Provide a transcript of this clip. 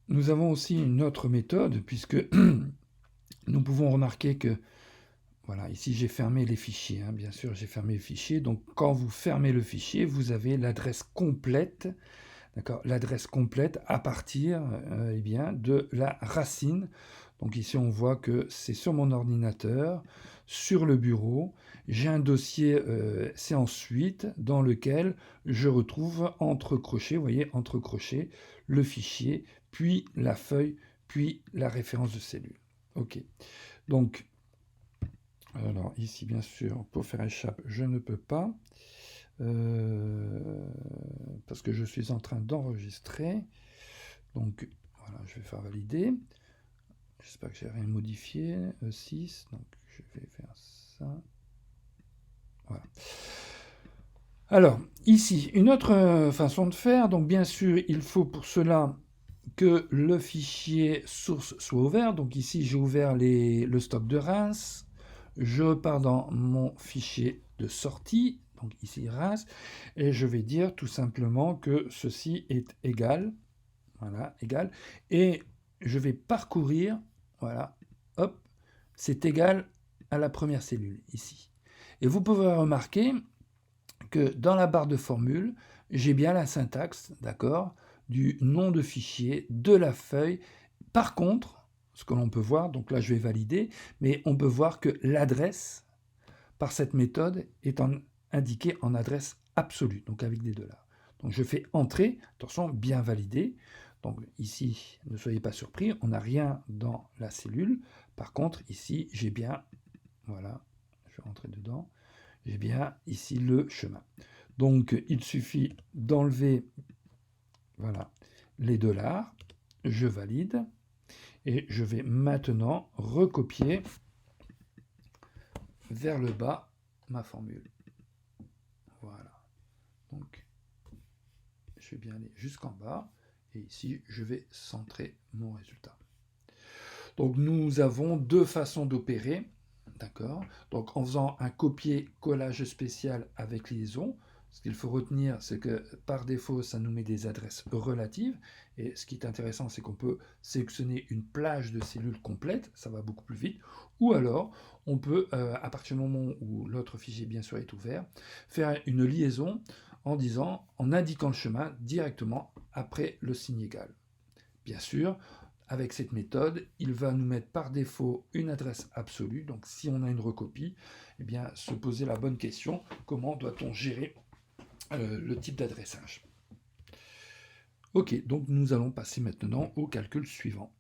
nous avons aussi une autre méthode, puisque nous pouvons remarquer que, voilà, ici j'ai fermé les fichiers, hein, bien sûr j'ai fermé les fichiers, donc quand vous fermez le fichier, vous avez l'adresse complète, d'accord, l'adresse complète à partir eh bien, de la racine. Donc ici on voit que c'est sur mon ordinateur, sur le bureau, j'ai un dossier c'est ensuite dans lequel je retrouve entre crochets, vous voyez, entre crochets, le fichier, puis la feuille, puis la référence de cellule. Ok, donc alors ici bien sûr pour faire échappe je ne peux pas parce que je suis en train d'enregistrer. Donc voilà, je vais faire valider. J'espère que j'ai rien modifié. 6, donc je vais faire ça. Voilà. Alors, ici, une autre façon de faire. Donc, bien sûr, il faut pour cela que le fichier source soit ouvert. Donc, ici, j'ai ouvert le stock de Reims. Je pars dans mon fichier de sortie. Donc, ici, Reims. Et je vais dire tout simplement que ceci est égal. Voilà, égal. Et je vais parcourir. Voilà, hop, c'est égal à la première cellule, ici. Et vous pouvez remarquer que dans la barre de formule, j'ai bien la syntaxe, d'accord, du nom de fichier, de la feuille. Par contre, ce que l'on peut voir, donc là je vais valider, mais on peut voir que l'adresse, par cette méthode, est indiquée en adresse absolue, donc avec des $. Donc je fais entrer, attention, bien validé. Donc ici, ne soyez pas surpris, on n'a rien dans la cellule. Par contre, ici, j'ai bien, voilà, je vais rentrer dedans, j'ai bien ici le chemin. Donc il suffit d'enlever, voilà, les $, je valide, et je vais maintenant recopier vers le bas ma formule. Voilà. Donc je vais bien aller jusqu'en bas, et ici je vais centrer mon résultat. Donc nous avons deux façons d'opérer, d'accord. Donc en faisant un copier-collage spécial avec liaison. Ce qu'il faut retenir, c'est que par défaut, ça nous met des adresses relatives. Et ce qui est intéressant, c'est qu'on peut sélectionner une plage de cellules complète, ça va beaucoup plus vite. Ou alors, on peut, à partir du moment où l'autre fichier bien sûr est ouvert, faire une liaison en indiquant le chemin directement après le signe égal. Bien sûr, avec cette méthode, il va nous mettre par défaut une adresse absolue. Donc si on a une recopie, eh bien, se poser la bonne question, comment doit-on gérer le type d'adressage. Ok, donc nous allons passer maintenant au calcul suivant.